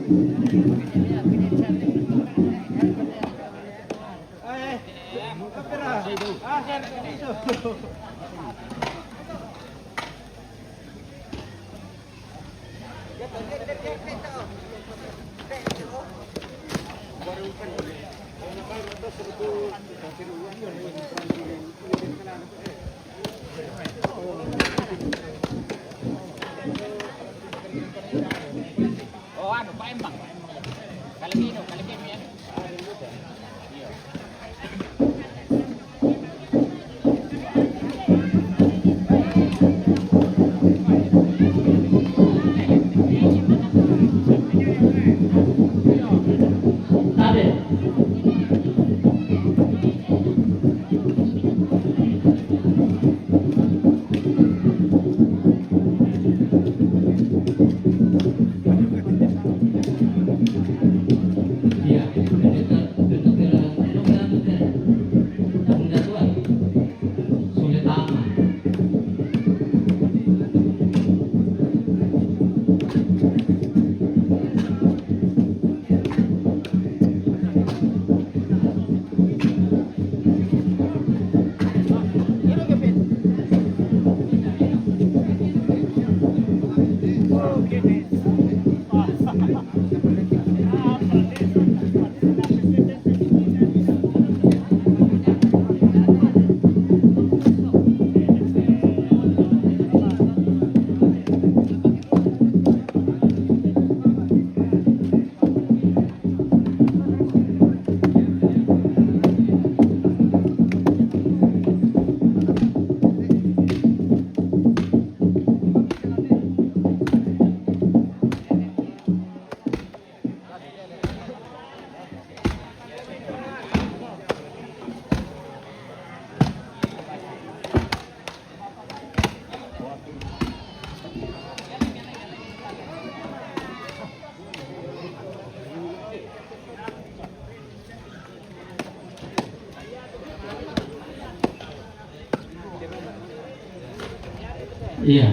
Oh, anu Pak Embang. Kalau gini, ya. Iya.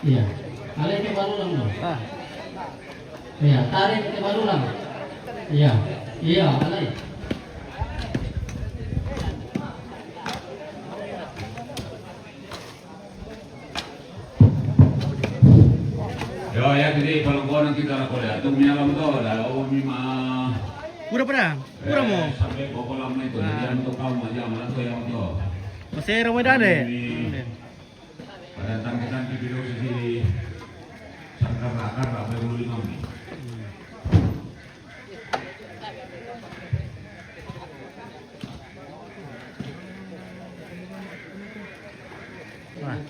Iya. Alay ke baru lang no. Iya, tarik ke baru lang. Iya. Iya, alay. Yo ya jadi kalau kau nanti kalau kau lihat tuh menyala betul dah. Oh memang. Pura pedang, pura mo. Sampai kau kolam itu dia untuk kau aja malah tuh yang itu. Masih Ramadan deh. Pada tangkitan video sisi sangkar-sangkar apa dulu lima nih.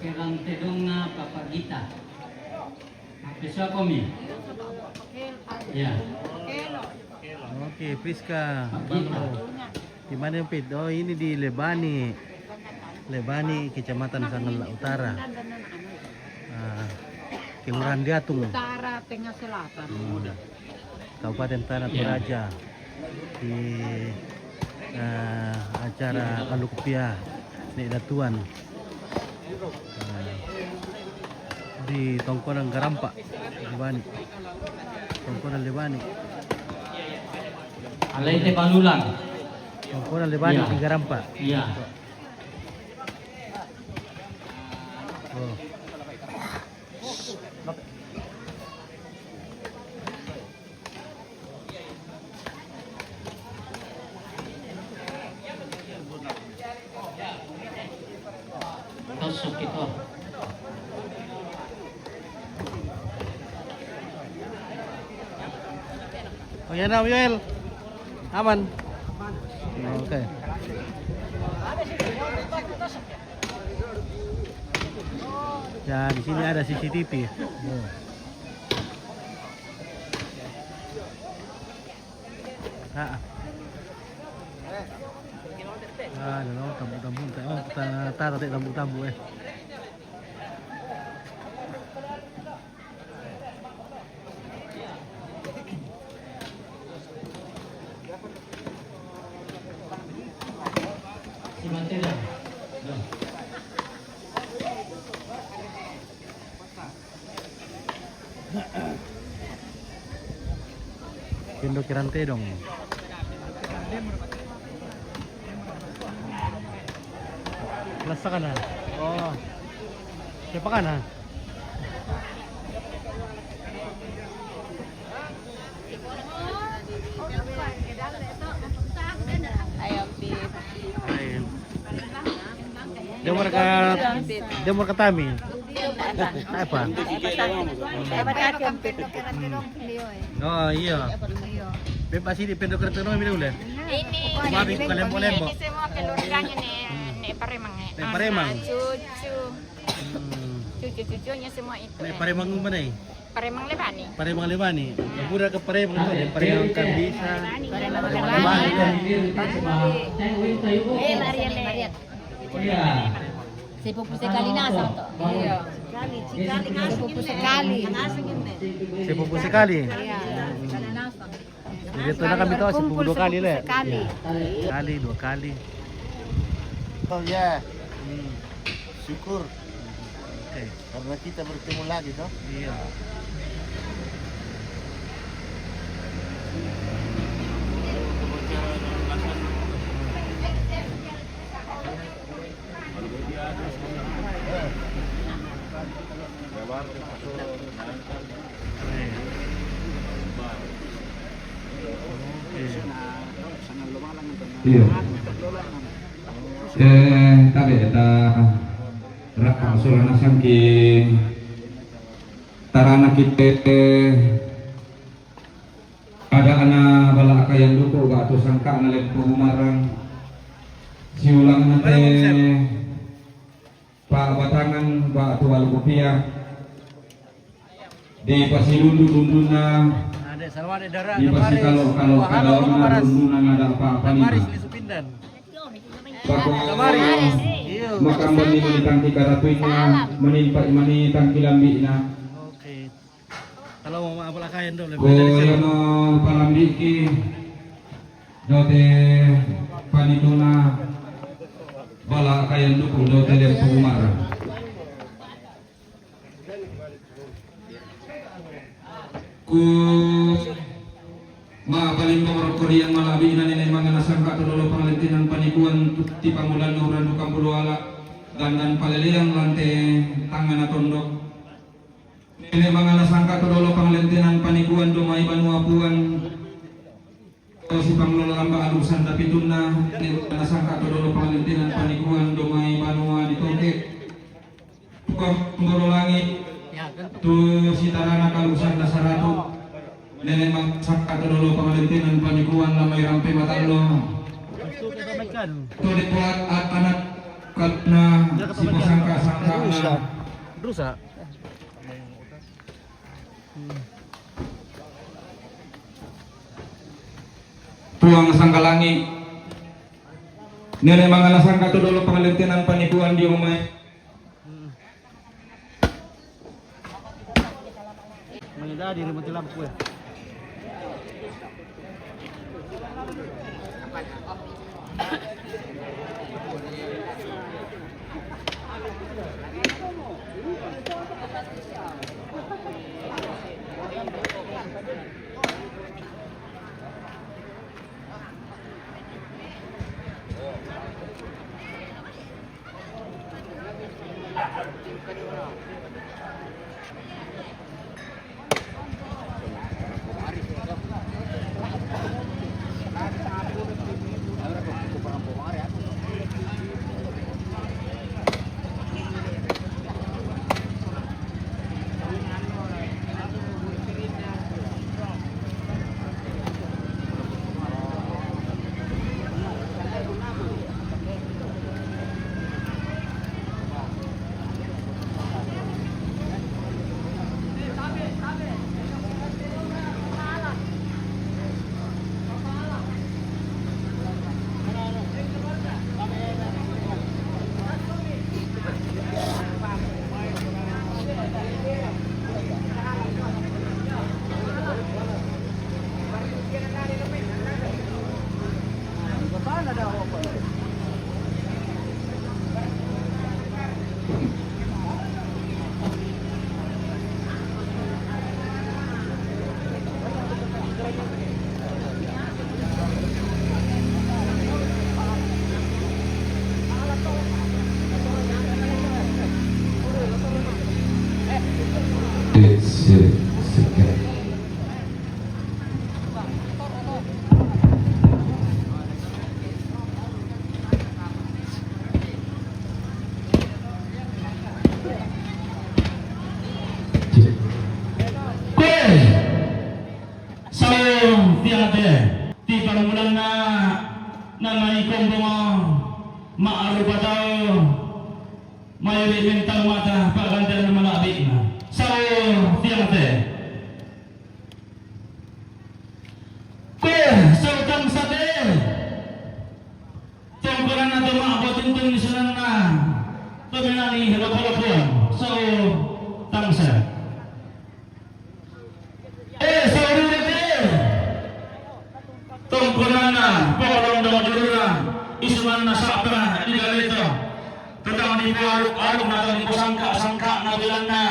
Kirang tedong na papagita. Bisa komi. Ya. Oke, Priska. Di mana yang Pit? Oh, ini di Lebani. Lebani, Kecamatan Sanggala Utara. Kelurahan Diatung. Utara, Tengah Selatan. Kabupaten Tanah Toraja. Di acara Alukupia Nek Datuan. Di Tongkonan Garampa, Lebani. Tongkonan Lebani. Alay te panulang. Tongkonan Lebani Iya. di Garampa. Iya. Oh. Tusuk itu. Oh ya, now Yoel. Aman. Oke. Ya, di sini ada CCTV. Oh. Ano, tamu-tamu. Oh, taruh tamu-tamu Pindo kirante dong. Lasa ka na. Oh. Siapa ka na? Ayam beef. Ay. Demor ka tami. Apa? Oh iya. Bebas ini pindo kirante no mi ulit. Kumabi ko kalembo-lembo. Ini semua kelurahan ini Paremang. Paremang. Cucu-cucunya semua itu. Paremang mana eh? Paremang Lebani. Paremang Lebani. Pura ke Paremang itu, Paremang kan bisa. Paremang Lebani. Iya. Sepupu sekali nasa to. Iya. Sepupu sekali. Jadi itu na kami tahu sepupu 2 kali lah. Sekali, 2 kali. Oh ya, syukur Oke. karena kita bertemu lagi toh. Iya. Iya. Tadi kita rakam sulana sangking tarana kita ada anak balak yang duku gak tuh sangka nalep marang siulang nanti pak batangan pak tual kopiah di pasilundu-lunduna Ada salwa ada darah, di pasti kalau lunduna nggak ada apa-apa nih Maris di Supindan. Maris Iya. makam bani menitangki karatunya menitangki lambina Oke. Kalau mau apa lakayan dong lebih ko yono palambiki dote panituna bala kayan dukung dote der pumar ku ma paling nomor Korea malabi ina nilai mga nasangka tudolo pangalitinan panikuan ti pangulan nuran dukang buduala dan paliliang lante tangan atondok nilai mga nasangka tudolo pangalitinan panikuan dumay banuapuan o si pangulan lamba alusan dapituna nilai nasangka tudolo pangalitinan panikuan dumay banua ditongkek tukang penggoro langit tu si tarana kalusan dasaratu nenek mang sakka dulu pengalitinan panikuan lamai rampe matalo Gusto kita makan. tu dibuat anak karena si pasangka Rusa. tuang sangkalangi nenek mang sangka dulu pengalitinan panikuan di umay Menghindari remote lampu ya. Sikit. So, tiada di palamulan na naikong mga maarupa tayo may mental mata pagkantilan ng mga abik na. So, tiada. So, tang sate. Tungkulan na ito mga patintong isunan na tuminani lapalapuan. So, tang sate. Tungkulana, polong daw jurura, isuman na sakra di galito. Tentang di aluk na tadi sangka na bilang na.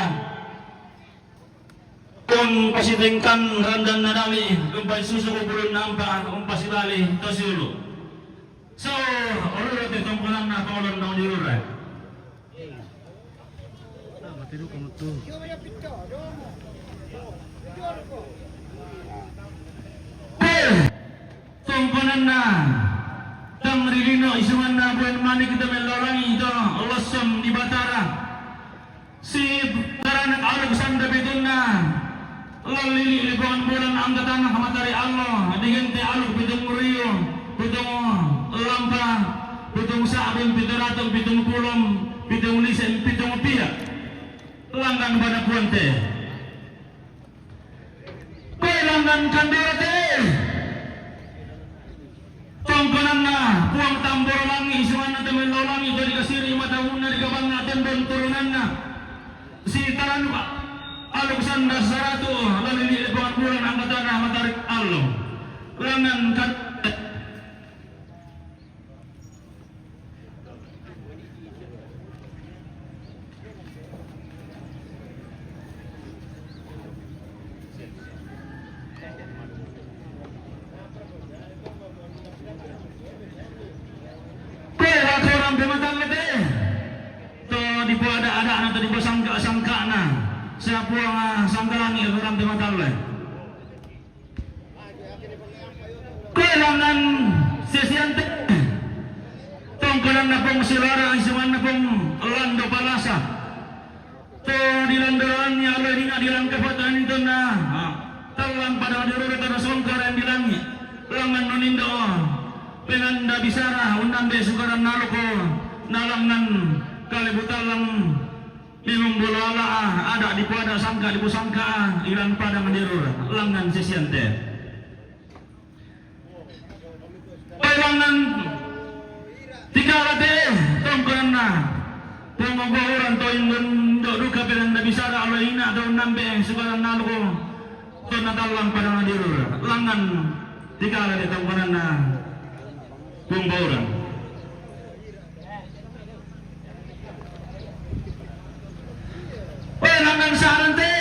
Kung pasitingkan randan na dami, kung susu ko belum nampak, kung pasibali tosulu. So, ulo te tungkulan na polong daw jurura. Matiru kamu tuh. Tungkulan na Tamrilino isuman na buwan mani kita melorangi ito Lossom di Batara si Taranak Alug Sanda Bidun na lalili libuan bulan anggatan na kamatari Allah digente Alug Bidung Rio Bidung Lampa Bidung Saabing Biduratong Bidung Pulom Bidung Lisen Bidung Pia Langgan pada puante Langgan Kandirate Tongkonan na puang tambor langi isuman na temen lolangi dari kasiri matahun na digabang natin dan turunan na si Taran Alug Sanda Saratu lalili libuan bulan anggatan na matarik Allah langan kan di po ada na tadi po sangka na sa po ang sangkalangi orang di matale kailangan sesiyante tongkolan na pong silara ang siman na pong Lando Palasa to dilandaran niya oleh nga dilang kapatan ito na talang pada dirure tada songkaran dilangi langan nunindo penanda bisara undang de sukaran naloko nalangan kalibutan lang minum bola ada di pada sangka di pusangka ilan pada mendirur langan sesiante langan tiga rate tongkoran na pengoboran to indon duka penanda bisara aloina atau nambe sukaran naloko to natalang pada mendirur langan tiga rate tongkoran na pengoboran langan sarante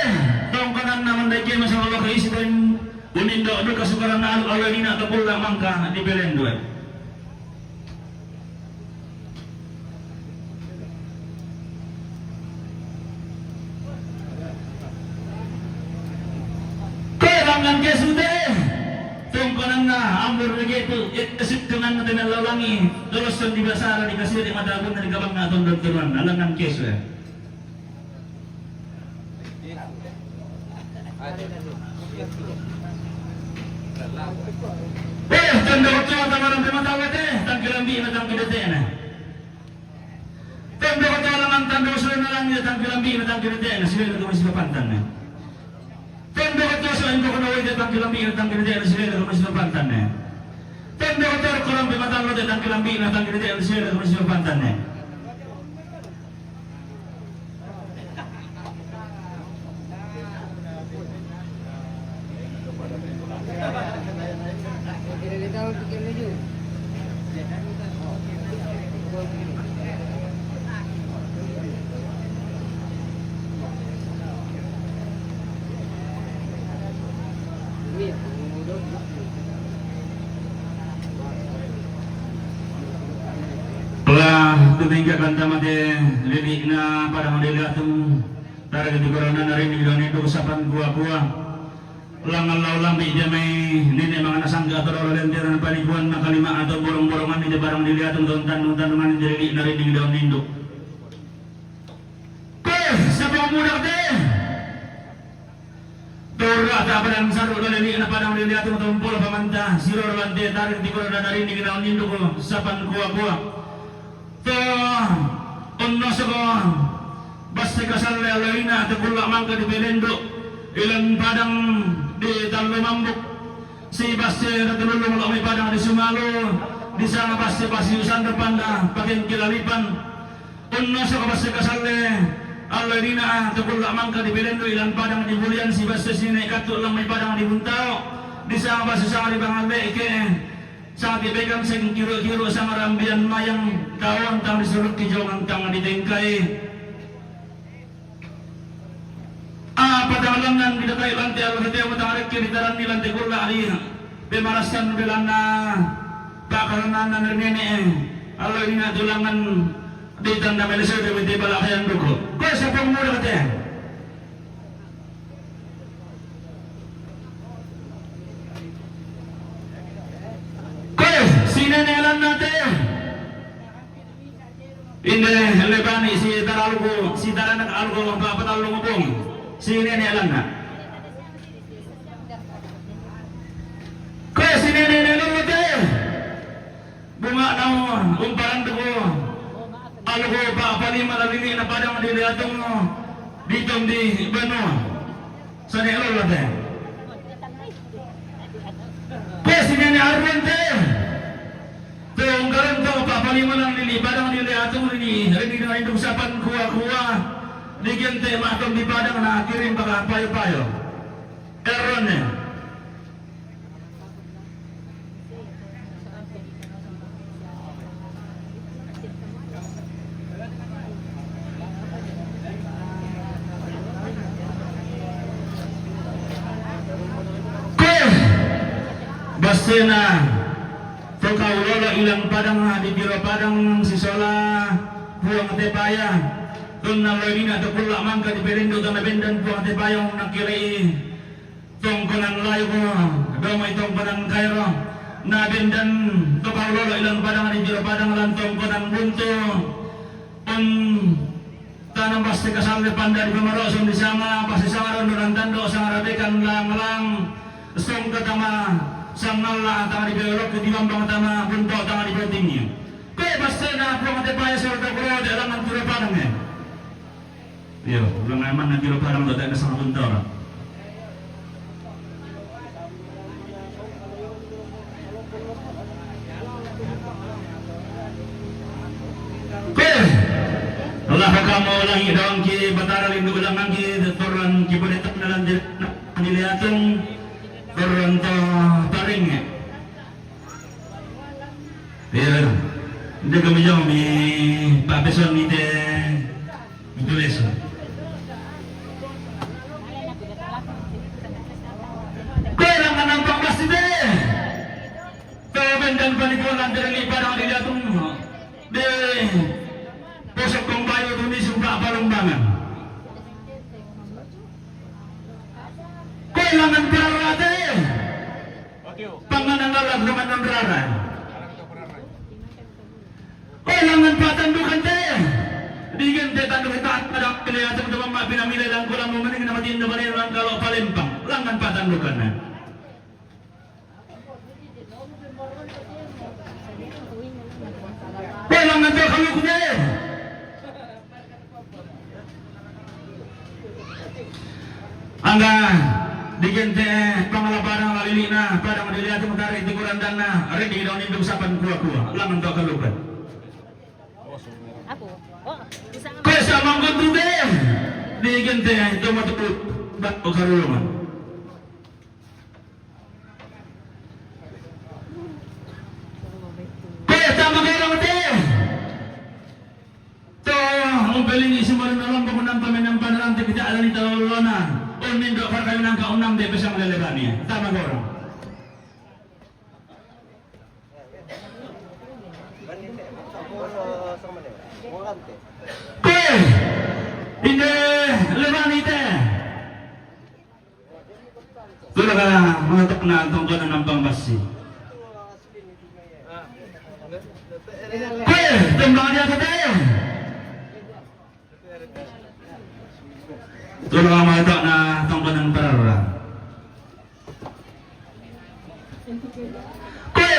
tongkanan naman dahil masalah Allah kaisipan unindo do kasukaran na alawina atau pula mangka di belendo langan kesude tongkanan na ambur begitu kesitunan natin ang lalangi dolosan di basara dikasih di madabun na di gabang na atong dagturan langan kesu tanda waktu tawaran pematawat tangkilambi na tangkidete na tanda waktu langan tanda usulan na lang tangkilambi na tangkidete na sila na kumis papantan na tanda waktu usulan ko na wait tangkilambi na tangkidete na sila na kumis papantan na tanda waktu kurang pematawat tangkilambi na tangkidete na sila na kumis papantan na Telah tutinggakan tamate lilik na para melihat Tara di corona na rin ilan ito usapan kuwa-kuwa. Langal laulang di jamay nini mga nasangga atau orang lentera na panikuan na kalima atau borong-borongan ni barang dilihatong tanong-tanongan ni dili na rin ng daon nindok. Sa pemuda deh. Tora tak padang saru lali na padang lilihat tumpul pamanta siror lante tarik di korona dari ni kita nindu ko sapan kuwa-kuwa. To onno sego basta kasal lalina at pula mangka di belendo ilan padang di talo mambuk si basse natulong lo may padang di sumalo di sana basse usan depan dah pakin kilalipan onno sego basta kasal Allah dina tukul mangka di belendo ilan padang di bulian si basta sini katul lang may padang di buntao di sa basta sa di bangabe ke sa tibekan sing kiro-kiro sa marambian mayang kawan tang disuluk ki jongang tang di tengkai padang langan di datai lantai al hete mo tang kiri taran di lantai kulla ali pemarasan belana pakaranan nene Allah dina tulangan di tanda Malaysia di balakyan duko. Kau siapa pemuda katanya? Kau sini nelan nate. Ini lebani si taralugo, si taranak algo apa talung ngobong. Sini nelan na. Kau sini nelan nate. Bunga nau umparan duko. Algo pa palima lalili na padang dilihatong dito di Bano sa nilolo natin kasi nga ni Arwente itong karanto pa palima lang lili padang dilihatong rini na itong sapan kuwa-kuwa di gente matong di padang na kirim baka payo-payo Erron Basena Tokau lola ilang padang di biro padang sisola buang tepaya tunna lolina tukula mangka di belendo tanah bendan buang tepaya nakiri tongkonan layu ko doma itong padang kairo na bendan tokau lola ilang padang di biro padang lan tongkonan buntu tanam pasti kasal depan dari pemerosong di sama pasti sama rondoran tando sang rabekan lang song ketama sanalla tangan di belok ke dimam bang tama buntok tangan di pentingnya kau pasti na pulang tepaya serta kulo dalam antara padangnya iya ulang aman antara padang tu tak ada sama buntok Allah kamu lagi dalam ki batara lindu ulangan ki turun ki bodetak dalam dilihatong turun to taring biar dia kemijau mi papeson ni te tulis kurang nampak pasti deh tawen dan panikulan dari padang dilihatong de posok kong bayo tuni sumpah palumbangan kailangan perarate panganan lalat naman ng rara kailangan patandukan te digin te tandukan taat padang pinayatang tumama pinamilay lang kulang mumaning na matin na manero lang kalau palimpang langan patandukan na kailangan te kaluknya angga digente pangalabarang lalilina padang dilihat mutari tiguran dana ready daun induk sapan kuwa-kuwa langan to kalukan Aku. Oh, bisa kesa manggon tude digente to matut bat o karulungan kesa magerang te to umpeling isimaran alam pamunang pamenang panalang te kita alani talolona nindo para kayo ng kaunang de besang lelebani tama goro hindi lebani Tula ka mga na tungkol ng pambasi. Tembak dia tadi. Tula ka mga na tungkol ng parara.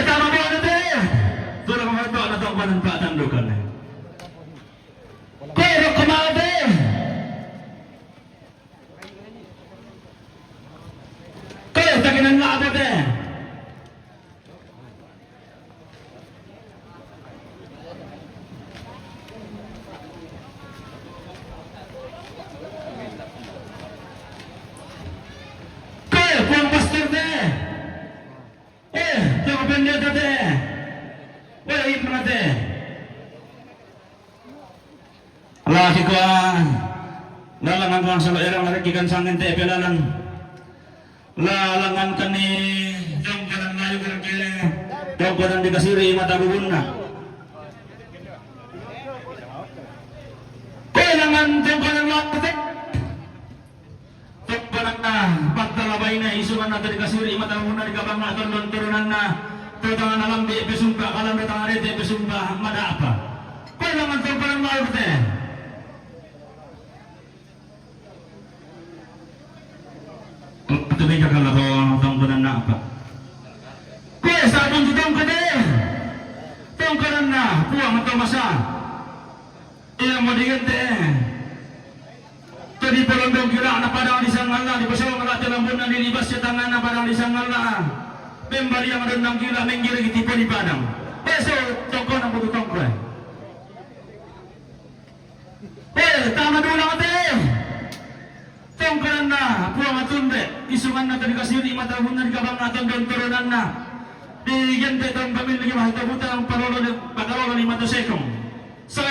Tama mo na tadi. Tula ka mga na tungkol ng patandukan. Pero kumade. Kaya taginan na ako de. Kaya puang pastor de. Jangan pendeta de. Wala ipna de. Lagi ko lalangan ko ang saloerang narikikan sangin te pelalan lalangan kani jongkaran layu kira jongkaran dikasiri mata bubunna kailangan jongkaran mata jongkaran na pagtalabay na isuman na dikasiri mata bubunna dikabang na turunan na tutangan alam di episumpa kalam datang hari di episumpa mada apa kailangan jongkaran mata Tubig ka kalaro tungkulan na apa? Kaya sa atong tutong ka din! Tungkulan na, puwang ito masa. Ilang mo digante. Tadi pelondong kira na padang isang ngala, di pasal ngala tilambun na nilibas sa tangan na padang isang ngala. Membali yang ada ng kila, menggiri kitipo di padang. Peso, tungkol na pututong ko eh. Tama doon lang ate! Tungkaran na, puang atunde, isungan na tadi kasiri mata bunan kabang aton don turunan na. Bigyan de tong pamilya mahal tabutan ang parolo de pagawala ni Mato Sekong. So,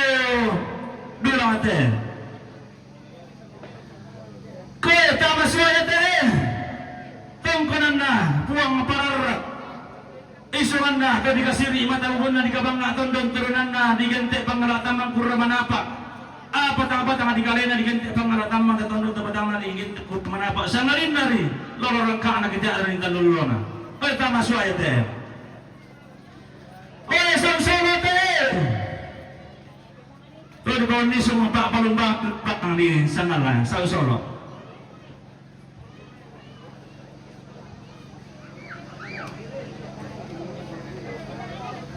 dulang ate. Kaya tama suaya ate. Tungkaran na, puang parar. Isungan na tadi kasiri mata bunan kabang aton don turunan na digante pangalatam ang kuramanapa. Apa-apa tanga digalena diganti pangalatamang katondo tabadang na digit kut manapa sa nalin nari lorong ka na kita rin talulona ay tama suaya te ay samsama te pero kung ni sumang papalumba patang di sangalan sa solo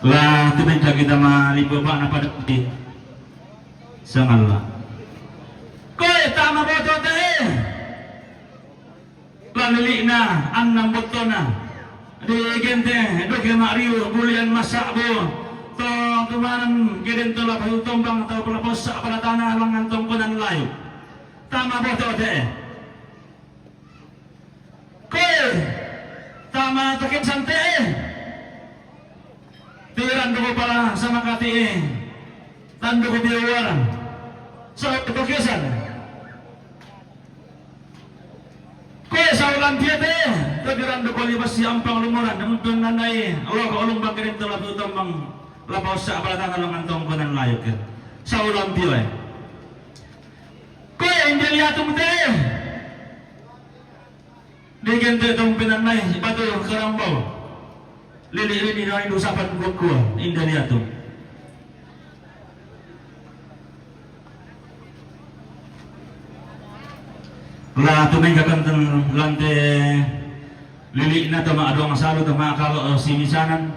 lah tubig kita malibo pa na padati sangat kaya tama ba ito tayo lalili na ang nambuto na di gente do kaya mariyo bulian masabo to tumanan girinto la pagtutumbang atau pelapos sa palatana lang ang tungkunan layo tama ba ito tayo kaya tama takip sante tiran ko pala sa Makati tando ko biyawaran sa pagkakisan kaya sa ulang tiyate kagirando ko libas siyang panglumuran namun doon nanay Allah ka ulong bakirin tulad utang mang lapaw sa apalatan along antong ko ng layok sa ulang tiyate kaya hindi liyato mo tayo digyan tayo itong pinanay ibato karambaw lili-lili na inusapan ko hindi liyato la tumay kakantang lante lili na tama ado ang salo tama akal simisanan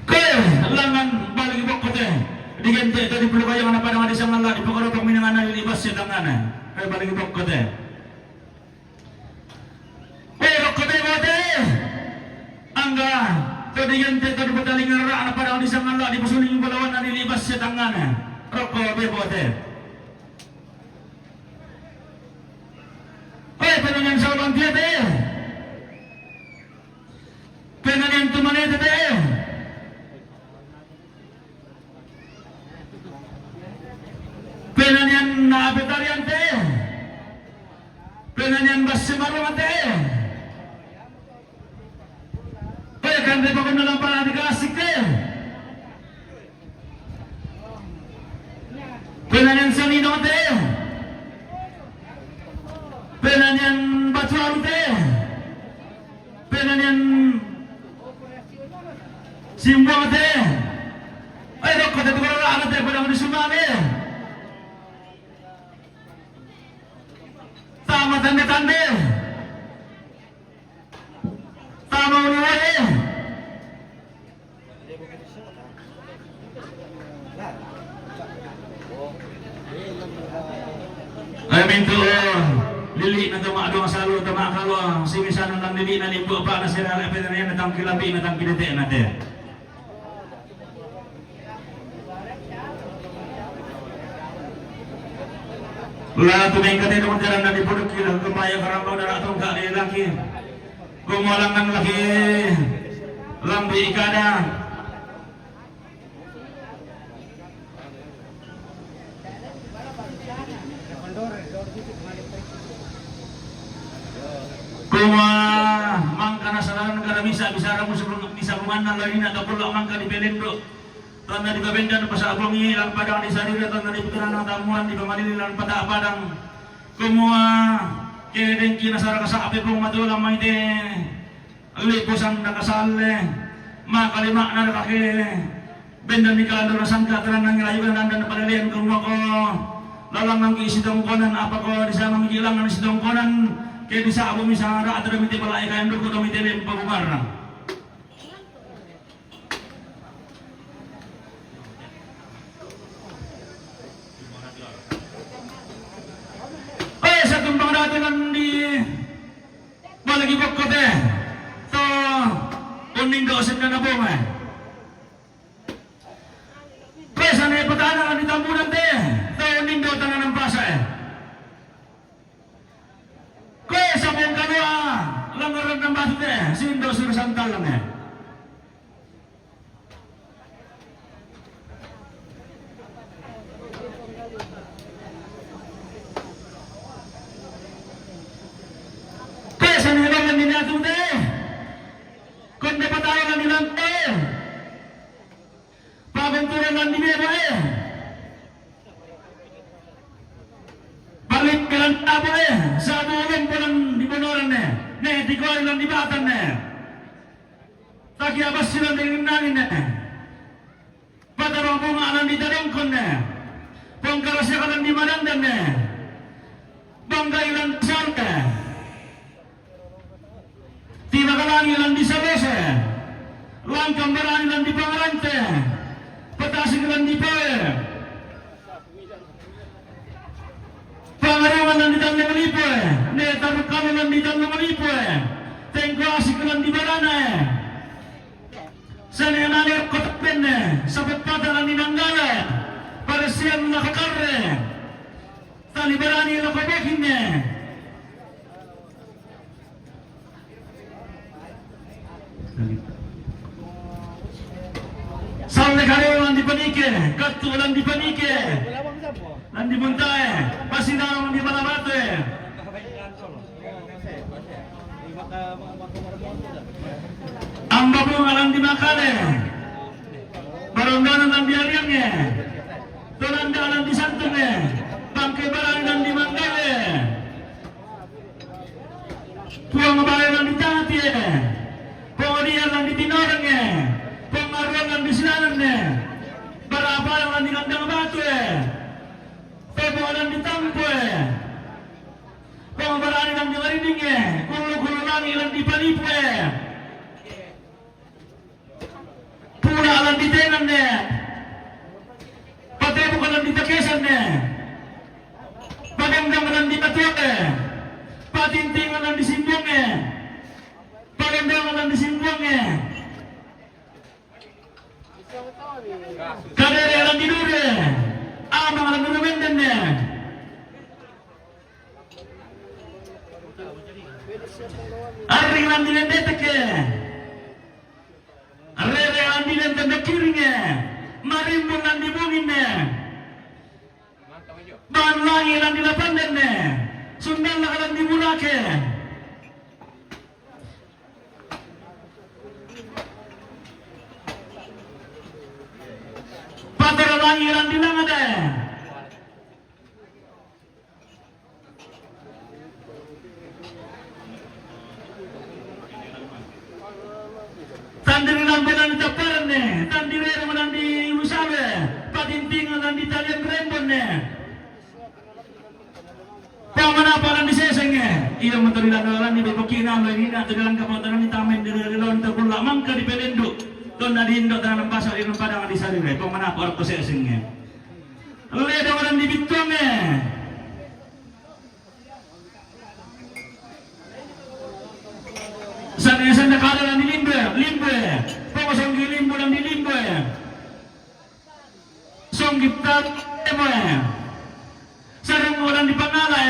kaya langan balik ibok kote digante tadi perlu kayo na padang di samala di pagkaro pag minangan lilibas sa tanganan kaya balik ibok kote ibok kote kote angga kadiyan te tadi bataling ngara na padang di samala di pasuling balawan na nilibas sa tanganan roko bebote ay penanyan sa ulang tiyate penanyan tumanete te penanyan na abetarian te penanyan basimarungan te kaya kan di pa ko nalang para di kasik te Penanyan Sanino teh, penanyan Batuaru teh, penanyan Simbol teh. Ayo kota tu kalau anak teh pada di Sumba teh. Tama tanda-tanda. Tama uruare. Ay minto lili na tama do salo tama kalo simisan ng lili na limbo pa na sila na pinarian na tang kilabi na tang kinete na te. Wala tuming kate do jaran na dipuduk kilang kumaya karambau na atong ka laki. Gumalangan laki lambi ikada. Kuma mangka nasaran negara bisa ramu sebelum bisa kumandang lagi na tapulak mangka di Pelendo. Tanda di Babendan pasal abong ilang padang di Sarira tanda di Puturan tamuan di Pamalililan pada padang. Kumua kedeng kinasara kasapi pong matulang maite. Lipusan nakasale makalima na kaki bendan di kalado rasangka teranang ilayuan nandan palalian kumua ko lalang ang isidong konan apa ko di sana mengilang ang isidong konan kaya bisa abo misara atau demi balai kain dulu demi tele pagumara. Sa tumpang natin di balagi bokko teh. To uning dosen na nabong eh. Pesa na ipatanan di tambunan teh. To uning do tangan ng pasa eh. Kaya sa mong kanwa, langaran ng baso teh, sindo surusantal lang eh. Kaya sa nilangan din natin teh, kung di patayan nilang teh, pagunturan lang din eh. Balik ka lang tabo eh, sa bulong po lang di bonoran eh, di ko lang di batan eh. Taki abas silang di rinangin eh. Patarong bunga lang di darongkon eh. Pangkarasya ka lang di manandan eh. Banggay lang sal eh. Tinakalangi lang di sabes eh. Langkang marani lang di pangarante. Patasig lang di pa eh. Pangarawan lang di tanong malipo eh. Netarok kami lang di tanong malipo eh. Tengko asik lang di barana eh. Sana yung nanay kotakpen eh. Sabat pata lang di nanggala eh. Para siyang nakakarre. Talibarani lang kabakin eh. Sampai kali lang di panike. Katu lang di panike. Landi buntae, pasti dalam di mana batu eh. Amba bunga lang di makale, barangganan lang di ariangnya, tolanda lang di santungnya, bangkai barang lang di manggale, puang bayi lang di tati eh, pengodian lang di tinorangnya, pengaruan lang di sinanannya, barabarang lang di kandang batu eh. Pembawalan di tampo eh. Pembawalan yang di mariding eh. Kulu-kulu lang ilang di palipo eh. Pula lang di tengan eh. Patay bukan lang di takesan eh. Pagandang lang di batuak eh. Patintingan lang di simbong eh. Pagandang lang di simbong eh. Kadere lang di dure. Amang lang nunumenden eh. Arring lang dinendetek eh. Arrere lang dinendekiring eh. Marimbun lang dibungin eh. Bahan langi lang dilapanden eh. Sundan lang lang diburak eh. Patara langi lang dinangad eh. tinggalan di talian rembon ne. Pamanapalan di sesengnya. Iya maturilan di bukina lo ini nak dalam kapatan ni tamen di lawan terpulak mangka di pelenduk. Ton di indo tanam pasar di padang di sarire. Pamanapal ko sesengnya. Leda orang di bitongnya. Sana kadalan di limbe. Pamasong di limbo dan di limbe. Song giptat mo sarang orang di pangala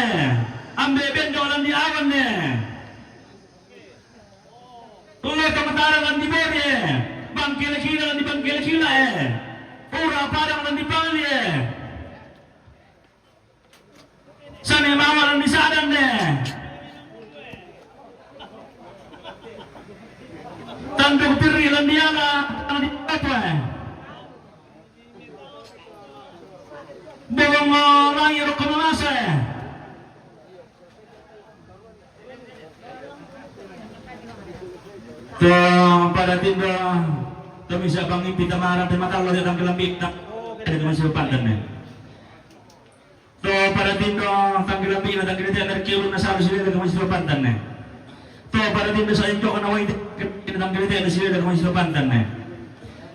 ambe bendo orang di awan tuloy kamatara orang di bore bangkila-kila orang di bangkila-kila ura padang orang di pangli sana mawa orang di sadan tanduk piri orang di ala orang di apa bawang orang yang rekomendasi. Pada tindak kami siap pangimpi tamarang terima Allah datang ke lambik tak ada masih pandan pada tindak tangki lambik datang ke dari kilo nasar sini ada masih pandan pada tindak saya itu kena wajib datang ke dari sini ada masih pandan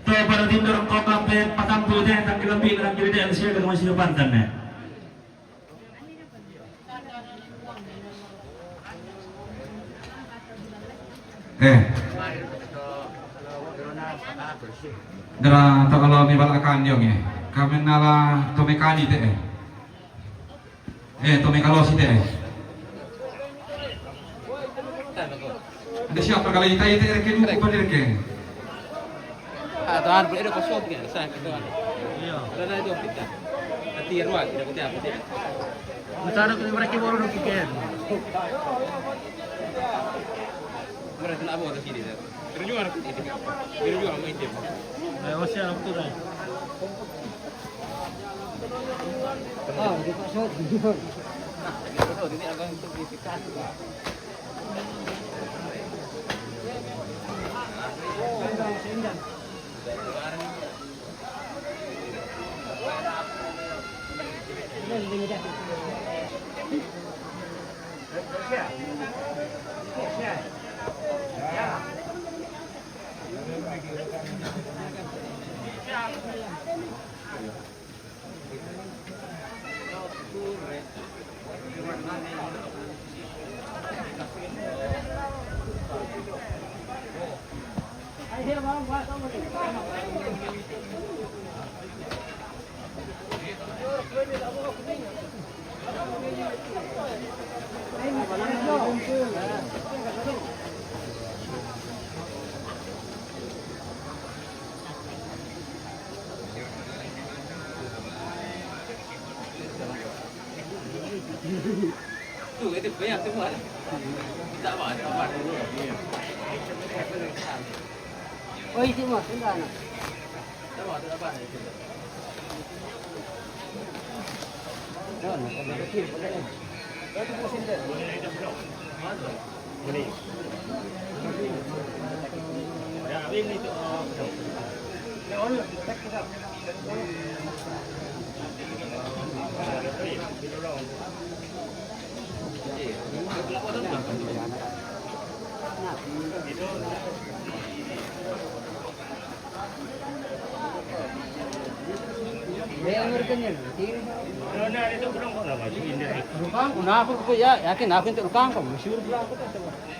pada tindak kau kape patampu deh tangki lambik datang ke dari sini ada masih pandan Dara takalo mi balakan yong kami nala tomekani te tomekalo si te ada siapa kalau kita itu reke lu apa reke Tuhan boleh ada kosong kan saya gitu kan. Iya. Karena itu kita. Hati ruang tidak putih apa dia. Masara ko mereka baru nak pikir. Mereka nak apa sini dah. Terjual itu. Terjual main dia. Ayo siapa tu dah? Di pasar. Betul ini agak signifikan. Tuh itu banyak semua. Tak apa, tak apa dulu. Oh, itu mah sudah nak. Tak apa, tak apa. Jangan, kalau kecil boleh. Itu pusing dah. Boleh. Ya, ini tu. Leon, tak kita. Rukang, aku tu ya, yakin aku itu rukang kau, masyhur pula aku tu.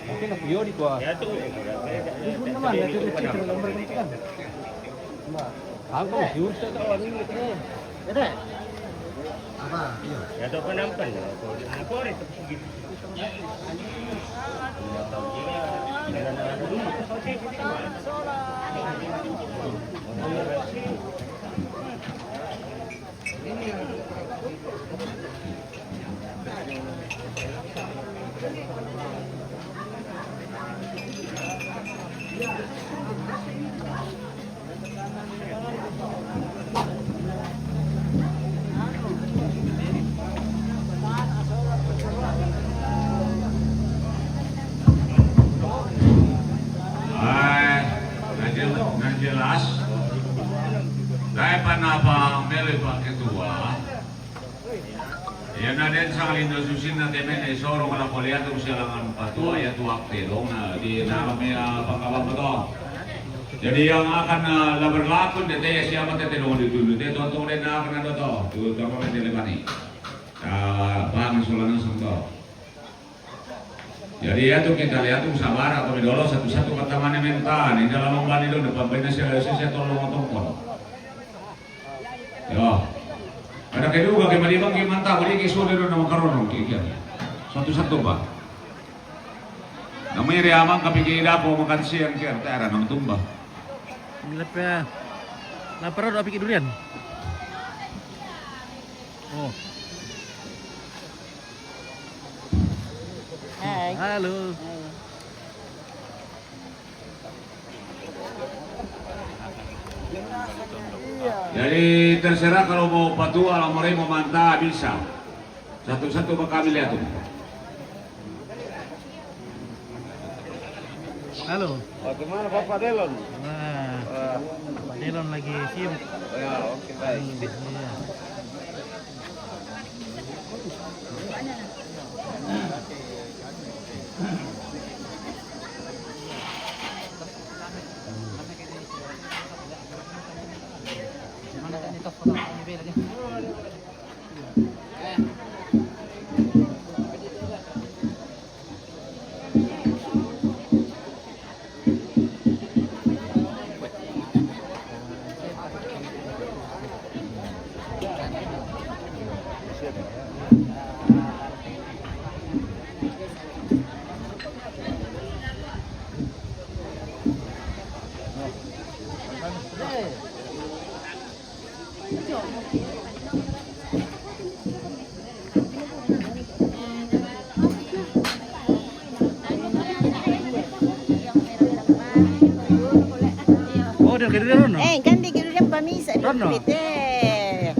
Yakin aku yo di gua. Ya tu. Itu nama dia tu cerita gambar kan. Aku masyhur tu orang ini tu. Ada. Apa? Ya tu penampan. Aku ada tu begitu. Jelas. Dahil pa na ba Ambil Pak Ketua. Ya naden sa Indo susin na temen ay soro kana kuliah tu silangan patua ya tu waktu dong di namanya pangkalan betul. Jadi yang akan berlaku di TS siapa tete dong di dulu tete tonton den akan ada tu tama kan dilebani. Bang sulana sangko. Jadi ya tuh kita lihat tuh sabar atau dulu satu-satu kata mana mentan ini dalam membani dulu depan benar saya tolong otong. Ya. Ada kedua bagaimana gimana tahu dia kisah dari nama karon kikian. Satu-satu Pak. Namanya Riamang kapikir dapo makan siang kian tera nang tumbah. Lepas lapar udah pikir durian. Oh. Hai. Halo. Jadi terserah kalau mau patua atau mau mantah bisa. Satu-satu kami lihat tuh. Halo. Bagaimana Bapak Delon? Nah, Pak Delon lagi sibuk. Ya, oke baik. Iya. Oh, dia kira Rono. Ganti ke durian pamisa. Rono?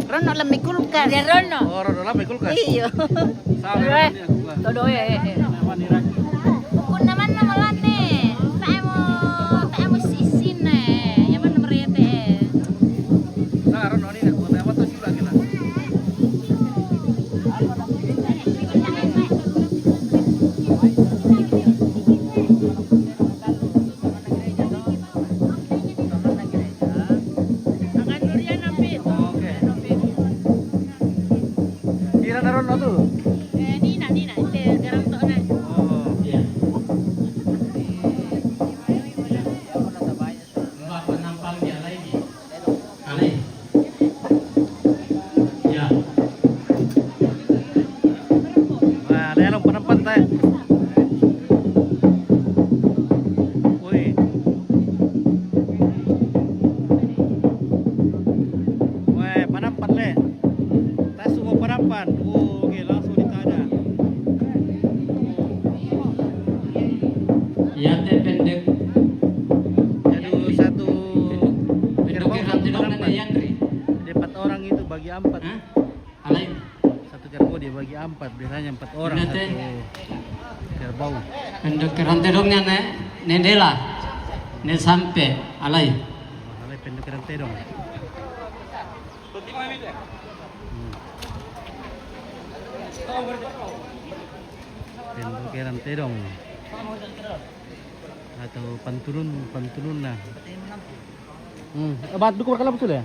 Rono lang may kulkas. Dia Rono. Oh, Rono lah kulkas. Iyo. Sama. Todo Kung naman na wala ne. Tayo mo sisin eh. Yaman na mariete eh. Nah, Rono ini aku tahu tuh sih lagi lah. Kira na Rono tuh. Nina. Garang to na. Oh. Iya. Bapak nampal dia lagi. Alay. Ya. Nah, lelong penampan tayo. Uy. Weh, penampan le. Tas semua penampan. Oh, oke, langsung ditada. Ya teh pendek. Jadi satu Pendek rantai dong ada Yandri. Jadi 4 orang itu bagi 4. Hah? Alay. Satu kerbau dia bagi 4. Biasanya 4 orang Benar, satu teh. kerbau. Pendek rantai dong nendela. Ne sampai alay. Alay pendek rantai dong. Pendek rantai dong. Atau panturun na. Bat duku mereka sudah.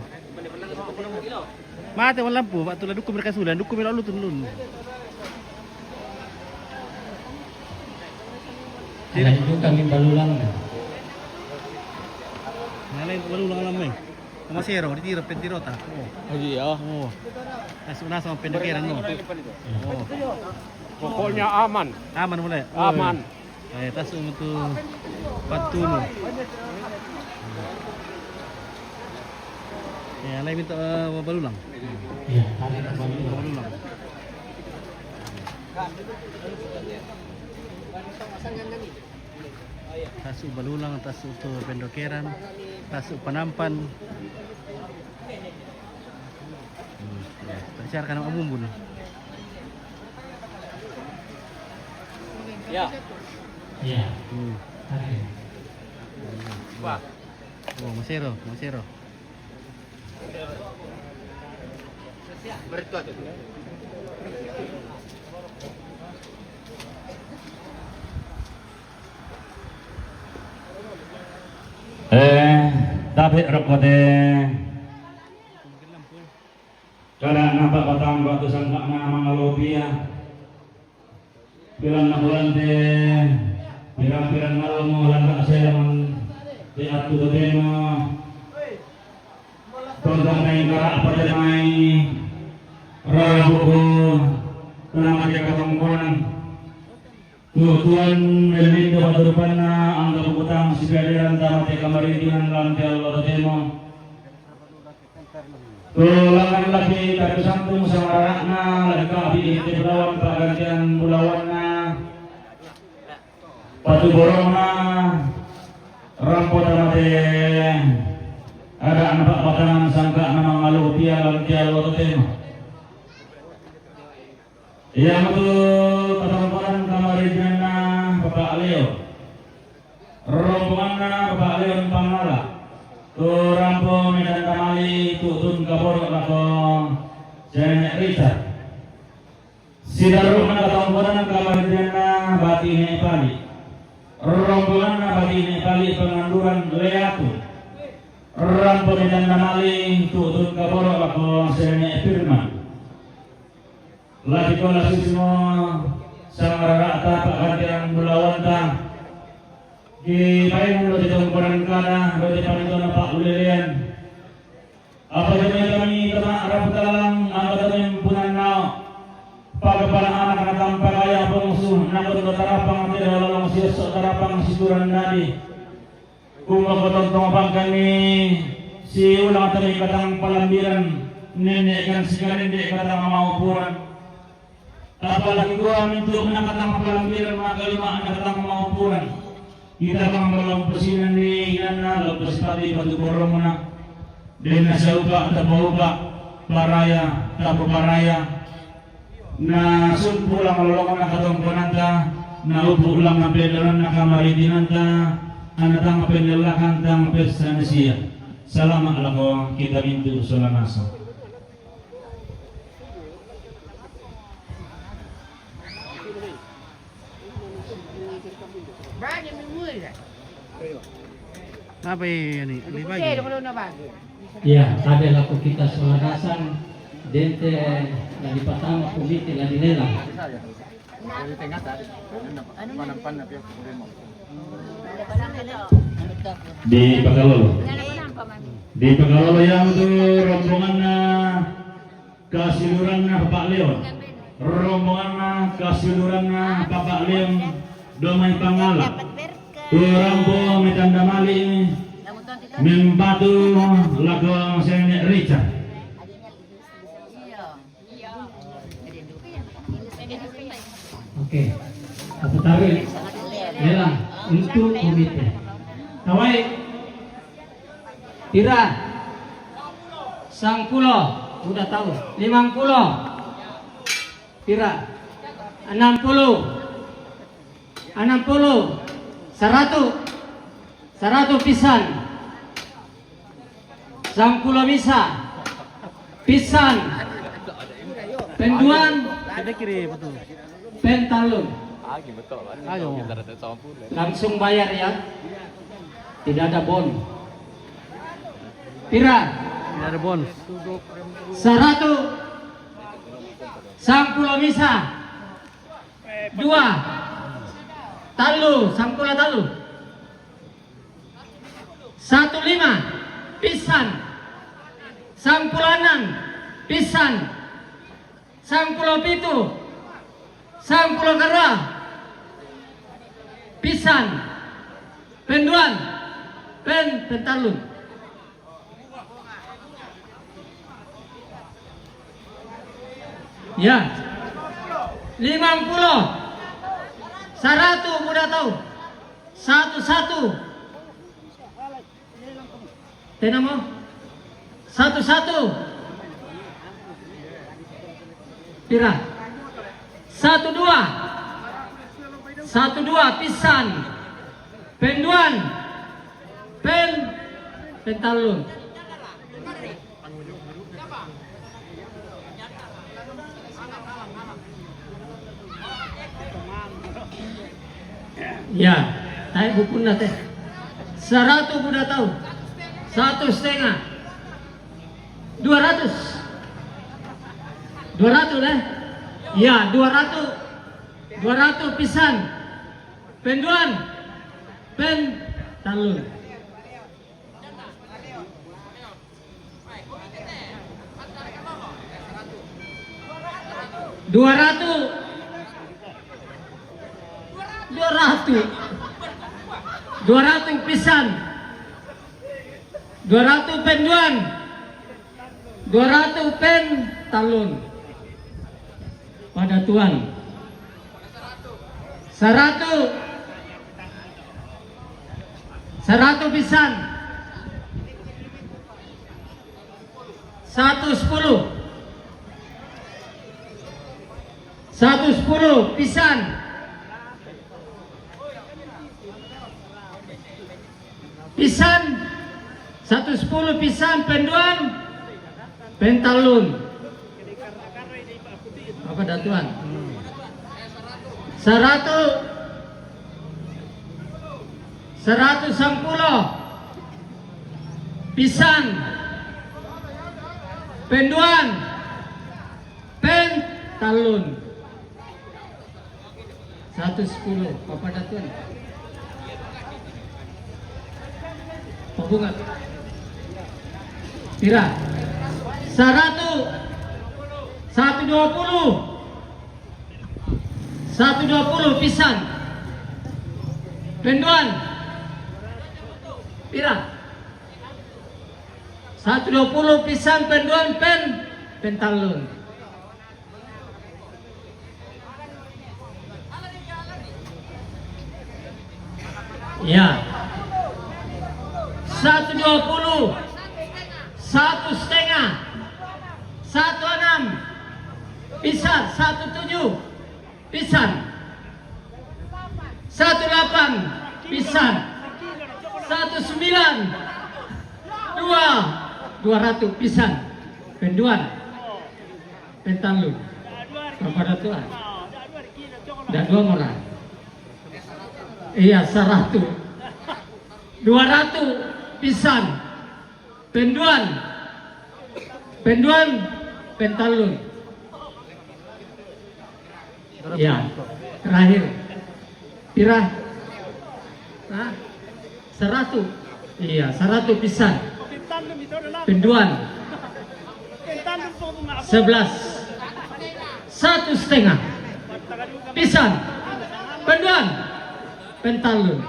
Mate wala lampu, bat tulah duku mereka sudah, duku mereka lu tunun. Alay itu kami balulang. Nalay walu lang lamay. Masero, ditira pentirota. Oh. Iya. Oh. Nasa sama pendekeran no. Oh. Pokoknya aman. Aman mulai. Aman. Ay, tas untuk patuno. Ya, lain minta balulang. Iya, kami balulang. Balulang. Tasu balulang, tasu itu pendokeran, tasu penampan. Siarkan nama bumbun. Ya. Iya. Wah. Oh, masero. Dapat rekote kada nampak batang batu sangka na mga lobia bilang na bulan te pirang-pirang nalo mo langka saya di atu do demo tondang na yung karak pa dyan ay rabu ko tanang aja katungkunan Tuhan Melito Paturupan na ang kaputang si Pediran Tamate Kamaritingan Lantial Loro Demo Tulangan lagi Kadu Santung sa mararak na Lagkabi iti Bulawan Pagantian Bulawan na Patuborong na Rampo Tamate Ada anak batangan sangka na mga lupia Lantial Loro Demo yang itu ketempuran Kamaritingan na Bapak Leo rombongan na Bapak Leon Pangala tu rampo Medan Tamali tutun kaborok lako Janet Richard sidaru na ketempuran Kamaritingan na Batine Pali rombongan na Batine Pali penganduran Leatu rampo Medan Tamali tutun kaborok lako Janet Firman lagi kola susimo sa mararata pagkatiang bulawanta di paling lo ditungkuran kana lo di panito na paulilian apa demi kami teman Arab talang ang demi punanaw pagpalaan anak tanpa kaya pengsuh nakon tarapang tira lalong siya sa tarapang situran nadi kung mapotontong bangkan ni si ulang tadi katang palambiran nenek kan sekarang hindi katang maupuran apalagi gua untuk menangkatang pelampiran maka lima nakatang kemampuan kita bang melompesinan di yana lopes tadi batu borong mana dena sauka tapauka paraya tapu paraya na sumpu lang malolong nakatong pananta na upo lang ang pedalan na Kamaritinanta anatang pendelakan tang pesta siya salamat lako kita mintu solanasa Apa ini? Lebih pagi. Ya, ada laku kita solanasan dente lagi patang kumiti lagi nela. Di Pagalolo. Di Pagalolo yang itu rombongan na kasiluran na Bapak Leon. Rombongan na kasiluran na Bapak Leon Domay Pangala. Turambo Medan Damali Membatu Lago Janet Richard. Oke, aku tarik lelang untuk komite. Kawai Tira Sangkulo udah tahu 50 Tira 60 100 pisan Sangkulo bisa pisan penduan Kita kiri betul. pentalun Ayo. langsung bayar ya, tidak ada bon. Pira Tidak ada bonus. 100 Sangkulo bisa 2 talu Sangkulo talu 15 pisan Sangkulo 6 pisan Sangkulo 7 Sangkulo kara pisan penduan pentalun ya 50 100 mudah tahu 1 tenamo 1 pira 1 2 pisan penduan pentalun Ya, tayo buku natin. 100 udah tahu. 1,5. 200. 200 deh. Ya, 200. 200 pisan. Penduan. Pen talun. Dua ratus pisan, 200 penduan, 200 pen talun pada tuan, 100 pisan, 110 pisan, pisan 110 pisan penduan pentalun apa datuan 110 pisan penduan pentalun 110 apa datuan bunga Tira 120 pisan penduan Tira 120 pisan penduan pentalun ya 120 1,5 1,6 pisan 1,7 pisan 1,8 pisan 1,9 200 pisan penduan pentalun kepada Tuhan dan 2 orang iya 100 200 pisan penduan pentalun ya terakhir Tira 100 iya 100 pisan penduan 11 1,5 pisan penduan pentalun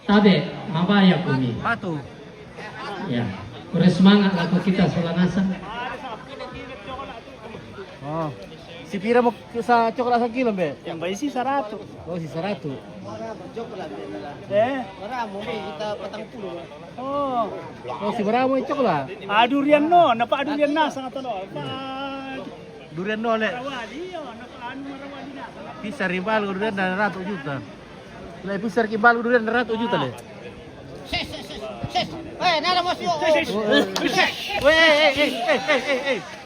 tabe mabaya kumi Patu. ya kurang semangat aku kita Solangasan Oh. Si Pira mo sa coklat sa kilo be? Yang bayi sih 100. Oh, si 100. Maramo kita patang pulo. Oh. Oh, si Baramo yung coklat. Durian no, napa-durian na sa ngatono. Durian no le. Rawali yo, napa-ano marawali na. Pisar rival durian dan 100 juta. Lai pisar kimbal durian 100 juta le. Nada mo siyo.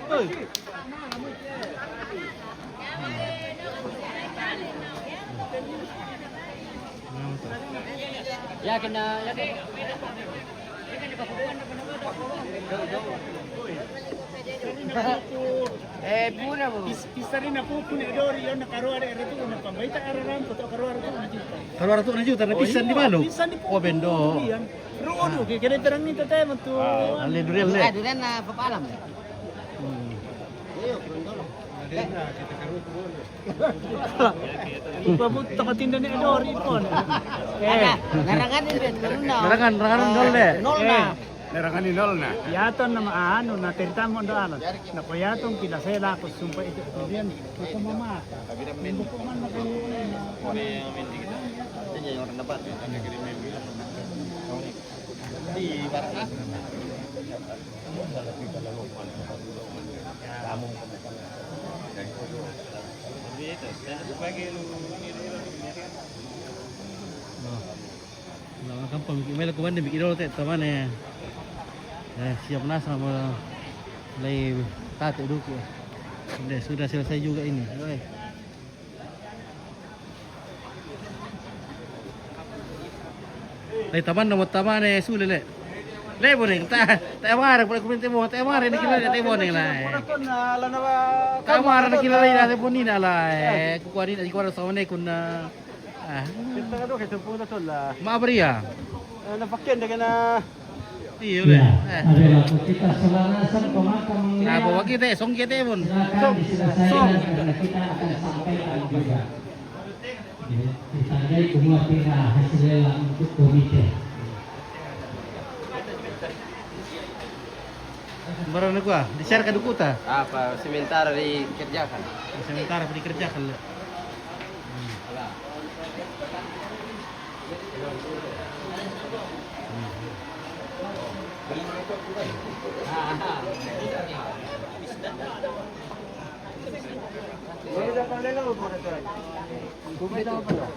Hey. yakin na Puna mo. Pista rin ako puno dori yon nakaruar ere tu na pambaita araran ko to karuar ko na juta. Karuar tu na juta na pisan di malo. Pisan di Oh, bendo. Ruodo kay kaya terang nito tayo man to. Ale durian le. durian na papalam Pabut ka tinda ni Dori pon. narangan din Narangan dol le. Nerangan ni nol na. Yaton na maano na terita mo do ano. Na payatong kinasela ko sumpay ito diyan. Ko mama. Hindi ko man Mga kampang, may lakuan din, bigyan ulit ito man eh. Siap na sama Mulai tato duku. Sudah selesai juga ini. Oke. Taman nomor taman sulit le. Le boleh tak amar boleh kumpul temo tak amar ni kira temo ni lah. Tak amar ni kira lah temo ni lah. Kuari ni kuari sama ni kun Kita kan kayak sepuluh tahun lah. Maabria. Napakin dengan Iya Ya, le. adalah kita selarasan pemakam Nah, bawa kita song kita pun. silakan diselesaikan karena kita akan sampaikan juga. Ditandai semua pihak hasil lelang untuk komite. Baru ni gua, di-share ke duku ta? Apa sementara dikerjakan? Sementara dikerjakan le. Ini dah pandai lah, bukan? Kumai dah apa dah?